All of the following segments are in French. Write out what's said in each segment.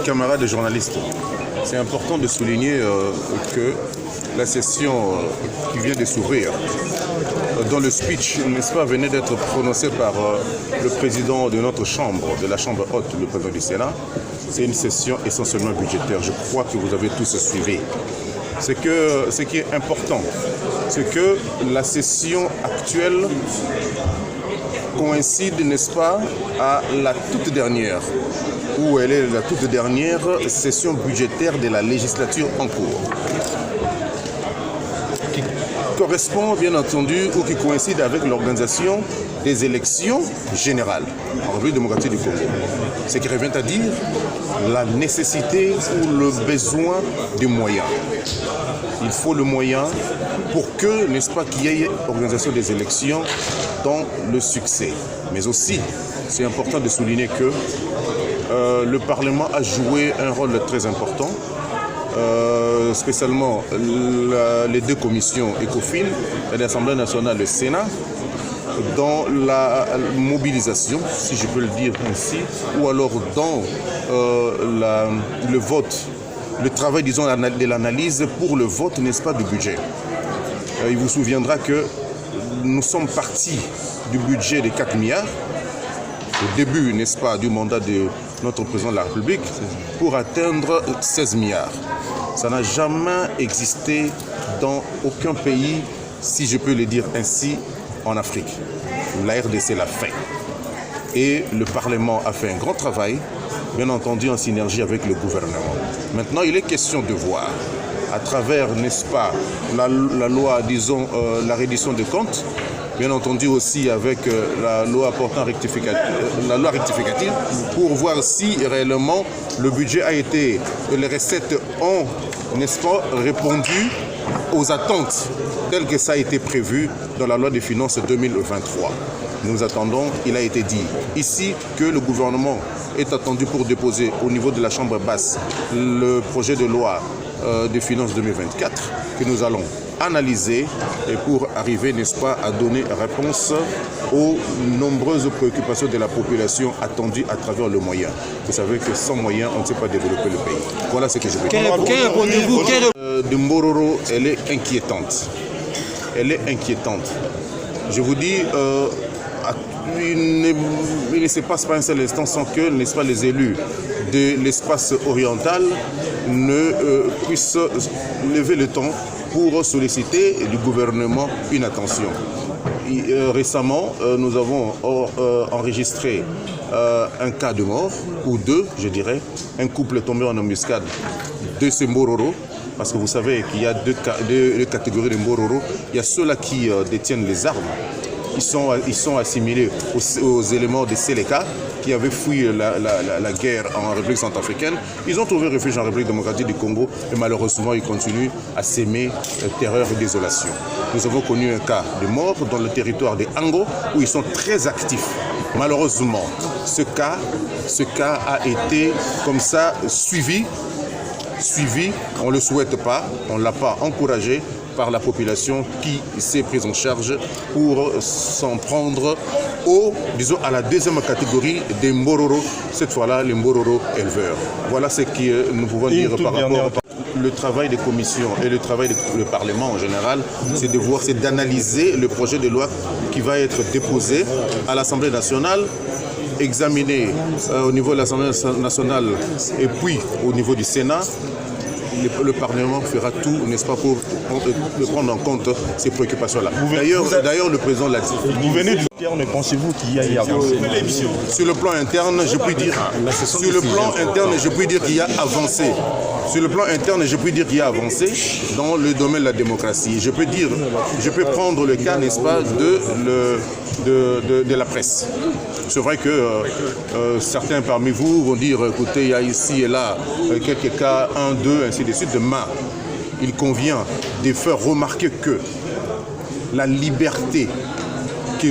camarades journalistes, c'est important de souligner que la session qui vient de s'ouvrir, dont le speech, n'est-ce pas, venait d'être prononcé par le président de notre chambre, de la chambre haute, le président du Sénat, c'est une session essentiellement budgétaire. Je crois que vous avez tous suivi. Ce qui est important, c'est que la session actuelle coïncide, n'est-ce pas, à la toute dernière, où elle est la toute dernière session budgétaire de la législature en cours, qui correspond bien entendu ou qui coïncide avec l'organisation des élections générales en République démocratique du Congo. Ce qui revient à dire la nécessité ou le besoin des moyens. Il faut le moyen pour que, n'est-ce pas, qu'il y ait organisation des élections dans le succès. Mais aussi, c'est important de souligner que le Parlement a joué un rôle très important, spécialement les deux commissions ECOFIN, l'Assemblée nationale et le Sénat, dans la mobilisation, si je peux le dire ainsi, ou alors dans le vote, le travail, disons, de l'analyse pour le vote, n'est-ce pas, du budget. Il vous souviendra que nous sommes partis du budget de 4 milliards, au début, n'est-ce pas, du mandat de notre président de la République, pour atteindre 16 milliards. Ça n'a jamais existé dans aucun pays, si je peux le dire ainsi, en Afrique. La RDC l'a fait. Et le Parlement a fait un grand travail, bien entendu en synergie avec le gouvernement. Maintenant, il est question de voir, à travers, n'est-ce pas, la loi, disons, la reddition des comptes, bien entendu aussi avec la loi portant la loi rectificative, pour voir si réellement le budget a été, les recettes ont, n'est-ce pas, répondu aux attentes telles que ça a été prévu dans la loi des finances 2023. Nous attendons, il a été dit ici que le gouvernement est attendu pour déposer au niveau de la Chambre basse le projet de loi des finances 2024 que nous allons analyser et pour arriver, n'est-ce pas, à donner réponse aux nombreuses préoccupations de la population attendues à travers le moyen. Vous savez que sans moyens, on ne sait pas développer le pays. Voilà ce que je veux dire. De Mbororo, elle est inquiétante. Elle est inquiétante. Je vous dis, il ne se passe pas un seul instant sans que, n'est-ce pas, les élus de l'espace oriental ne puissent lever le ton pour solliciter du gouvernement une attention. Récemment, nous avons enregistré un cas de mort, ou deux, je dirais, un couple tombé en embuscade de ces Mbororo, parce que vous savez qu'il y a deux catégories de Mbororo. Il y a ceux-là qui détiennent les armes. Ils sont assimilés aux éléments des Séléka qui avaient fui la guerre en République centrafricaine. Ils ont trouvé refuge en République démocratique du Congo et malheureusement ils continuent à s'aimer terreur et désolation. Nous avons connu un cas de mort dans le territoire des Ango où ils sont très actifs. Malheureusement, ce cas a été comme ça suivi, on ne le souhaite pas, on ne l'a pas encouragé par la population qui s'est prise en charge pour s'en prendre disons, à la deuxième catégorie des Mbororo, cette fois-là les Mbororo éleveurs. Voilà ce que nous pouvons dire par rapport le travail des commissions et le travail du Parlement en général, c'est d'analyser le projet de loi qui va être déposé à l'Assemblée nationale, examiné au niveau de l'Assemblée nationale et puis au niveau du Sénat. Le Parlement fera tout, n'est-ce pas, pour prendre en compte ces préoccupations-là. D'ailleurs, le président l'a dit. Vous venez du interne, pensez-vous qu'il y a avancé? Sur le plan interne, je puis dire. Sur le plan interne, je puis dire qu'il y a avancé. Sur le plan interne, je puis dire qu'il y a avancé dans le domaine de la démocratie. Je peux prendre le cas, n'est-ce pas, de la presse. C'est vrai que certains parmi vous vont dire, écoutez, il y a ici et là quelques cas, 1, 2, ainsi de suite, mais il convient de faire remarquer que la liberté que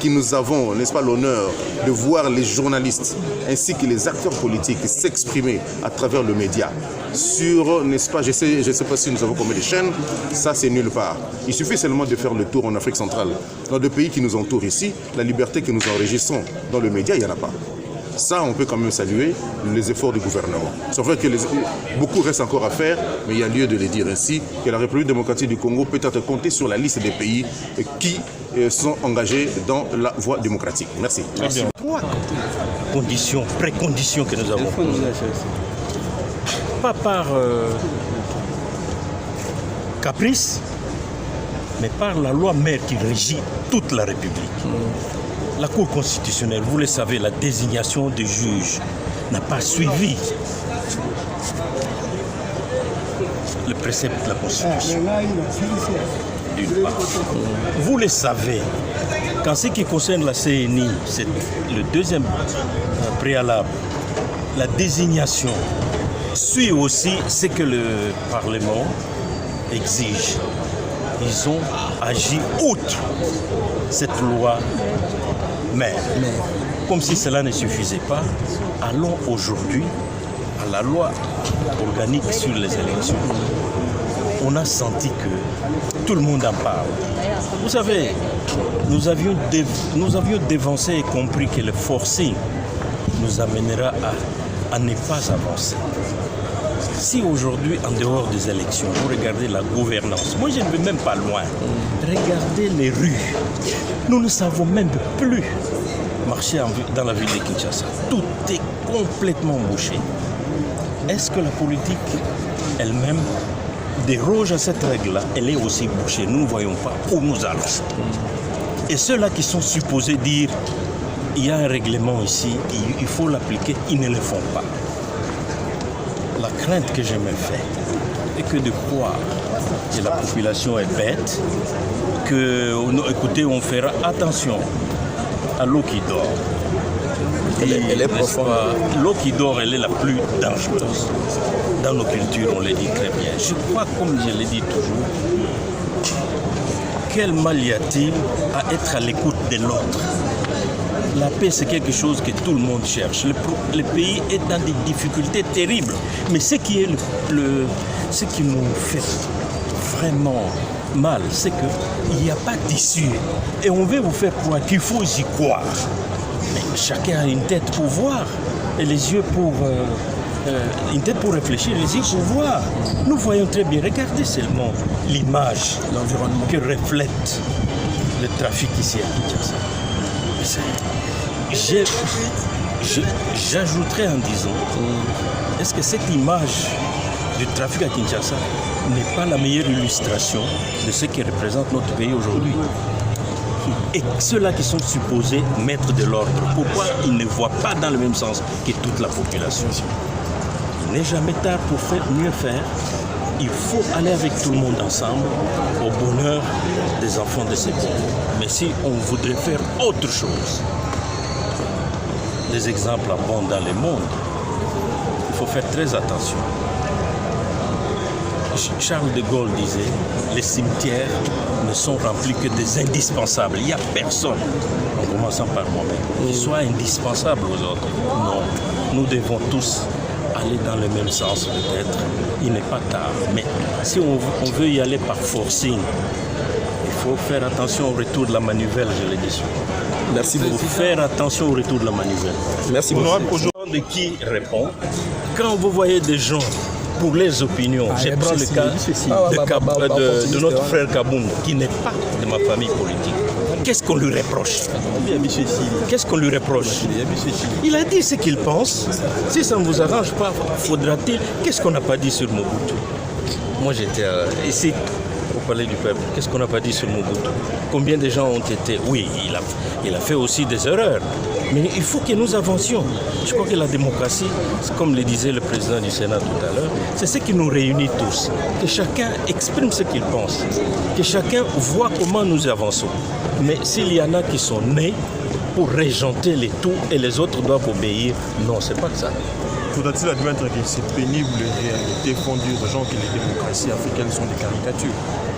nous avons, n'est-ce pas, l'honneur de voir les journalistes ainsi que les acteurs politiques s'exprimer à travers le média sur, n'est-ce pas, je sais pas si nous avons combien de chaînes, ça c'est nulle part. Il suffit seulement de faire le tour en Afrique centrale. Dans les pays qui nous entourent ici, la liberté que nous enregistrons dans le média, il n'y en a pas. Ça, on peut quand même saluer les efforts du gouvernement. C'est vrai que beaucoup reste encore à faire, mais il y a lieu de le dire ainsi, que la République démocratique du Congo peut être comptée sur la liste des pays qui sont engagés dans la voie démocratique. Merci. Merci. Trois conditions, préconditions que nous avons. Pas par caprice, mais par la loi mère qui régit toute la République. La Cour constitutionnelle, vous le savez, la désignation des juges n'a pas suivi le précepte de la Constitution. D'une part. Vous le savez, qu'en ce qui concerne la CNI, c'est le deuxième préalable, la désignation suit aussi ce que le Parlement exige. Ils ont agi outre cette loi mère. Comme si cela ne suffisait pas, allons aujourd'hui à la loi organique sur les élections. On a senti que tout le monde en parle. Vous savez, nous avions dévancé et compris que le forcing nous amènera à ne pas avancer. Si aujourd'hui, en dehors des élections, vous regardez la gouvernance, moi je ne vais même pas loin, regardez les rues. Nous ne savons même plus marcher dans la ville de Kinshasa. Tout est complètement bouché. Est-ce que la politique elle-même déroge à cette règle-là? Elle est aussi bouchée. Nous ne voyons pas où nous allons. Et ceux-là qui sont supposés dire il y a un règlement ici, il faut l'appliquer, ils ne le font pas. La crainte que je me fais est que de croire que la population est bête, que, écoutez, on fera attention à l'eau qui dort. Elle est profonde. L'eau qui dort, elle est la plus dangereuse. Dans nos cultures, on le dit très bien. Je crois, comme je l'ai dit toujours, quel mal y a-t-il à être à l'écoute de l'autre? La paix, c'est quelque chose que tout le monde cherche. Le pays est dans des difficultés terribles. Mais ce qui est ce qui nous fait vraiment mal, c'est qu'il n'y a pas d'issue. Et on veut vous faire croire qu'il faut y croire. Mais chacun a une tête pour voir et les yeux pour... une tête pour réfléchir, les yeux pour voir. Nous voyons très bien. Regardez seulement l'image, l'environnement que reflète le trafic ici à Kinshasa. J'ajouterais en disant, est-ce que cette image du trafic à Kinshasa n'est pas la meilleure illustration de ce qui représente notre pays aujourd'hui? Et ceux-là qui sont supposés mettre de l'ordre, pourquoi ils ne voient pas dans le même sens que toute la population? Il n'est jamais tard pour mieux faire. Il faut aller avec tout le monde ensemble au bonheur des enfants de ces pays. Mais si on voudrait faire autre chose, des exemples abondent dans le monde, il faut faire très attention. Charles de Gaulle disait, les cimetières ne sont remplis que des indispensables. Il n'y a personne, en commençant par moi-même, qui soit indispensable aux autres. Non, nous devons tous aller dans le même sens peut-être. Il n'est pas tard. Mais si on veut y aller par forcing, il faut faire attention au retour de la manivelle, je l'ai dit. Merci beaucoup. Il faut faire attention au retour de la manivelle. Merci beaucoup. Aujourd'hui, qui répond? Quand vous voyez des gens pour les opinions, je prends le cas de notre frère Kaboun, qui n'est pas de ma famille politique. Qu'est-ce qu'on lui reproche? Qu'est-ce qu'on lui reproche? Il a dit ce qu'il pense. Si ça ne vous arrange pas, faudra-t-il... Qu'est-ce qu'on n'a pas dit sur Mobutu? Moi, j'étais ici pour parler du peuple. Qu'est-ce qu'on n'a pas dit sur Mobutu? Combien de gens ont été... Oui, il a fait aussi des erreurs. Mais il faut que nous avancions. Je crois que la démocratie, comme le disait le président du Sénat tout à l'heure, c'est ce qui nous réunit tous. Que chacun exprime ce qu'il pense. Que chacun voit comment nous avançons. Mais s'il y en a qui sont nés pour régenter les tout et les autres doivent obéir, non, c'est pas ça. Faudra-t-il admettre que c'est pénible les réalités fondues de gens que les démocraties africaines sont des caricatures?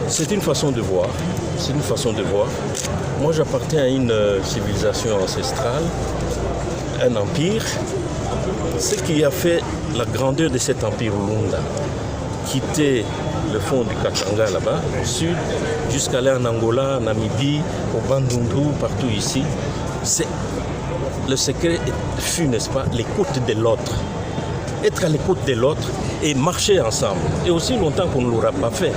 C'est une façon de voir. C'est une façon de voir. Moi, j'appartiens à une civilisation ancestrale, un empire. Ce qui a fait la grandeur de cet empire Lunda, quitter le fond du Katanga là-bas, au sud, jusqu'à aller en Angola, en Namibie, au Bandundu, partout ici, c'est le secret fut, n'est-ce pas, l'écoute de l'autre. Être à l'écoute de l'autre et marcher ensemble. Et aussi longtemps qu'on ne l'aura pas fait.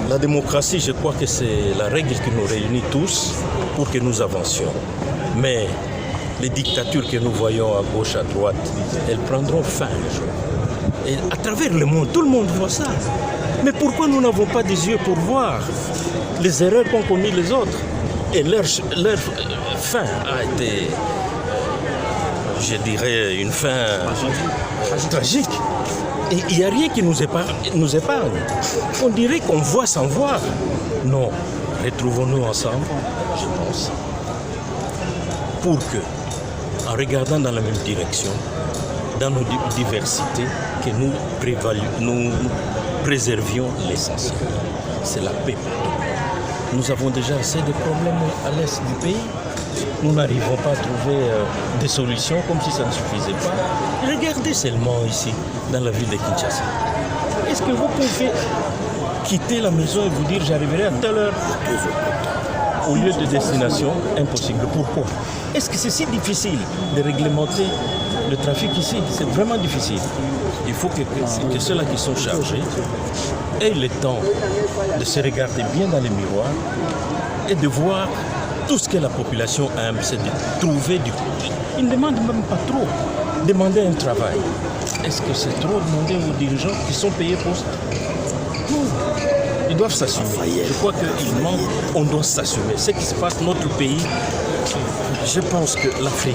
La démocratie, je crois que c'est la règle qui nous réunit tous pour que nous avancions. Mais les dictatures que nous voyons à gauche, à droite, elles prendront fin un jour. Et à travers le monde, tout le monde voit ça. Mais pourquoi nous n'avons pas des yeux pour voir les erreurs qu'ont commis les autres? Et leur fin a été, je dirais, une fin tragique. Et il n'y a rien qui nous épargne. On dirait qu'on voit sans voir. Non, retrouvons-nous ensemble, je pense, pour que, en regardant dans la même direction, dans nos diversités, que nous préservions l'essentiel. C'est la paix. Nous avons déjà assez de problèmes à l'est du pays. Nous n'arrivons pas à trouver des solutions comme si ça ne suffisait pas. Regardez seulement ici, dans la ville de Kinshasa. Est-ce que vous pouvez quitter la maison et vous dire j'arriverai à telle heure au lieu de destination? Impossible. Pourquoi? Est-ce que c'est si difficile de réglementer le trafic ici? C'est vraiment difficile. Il faut que ceux-là qui sont chargés aient le temps de se regarder bien dans les miroirs et de voir tout ce que la population aime, c'est de trouver du... Ils ne demandent même pas trop. Demander un travail. Est-ce que c'est trop demander aux dirigeants qui sont payés pour ça? Non. Ils doivent s'assumer. Je crois qu'il manque, on doit s'assumer. Ce qui se passe dans notre pays, je pense que l'Afrique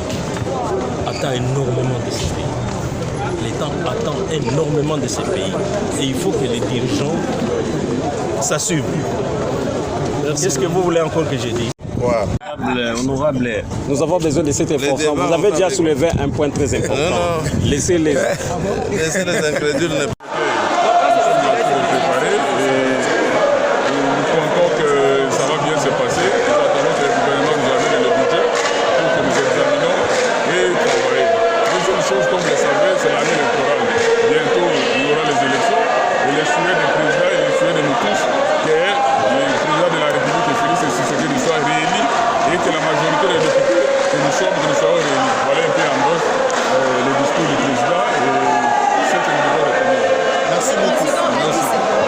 attend énormément de ces pays. L'État attend énormément de ces pays. Et il faut que les dirigeants s'assument. Qu'est-ce que vous voulez encore que je dise? Honorable, nous avons besoin de cette information. Vous avez déjà soulevé un point très important. Non. Laissez les incrédules. Merci beaucoup. Merci.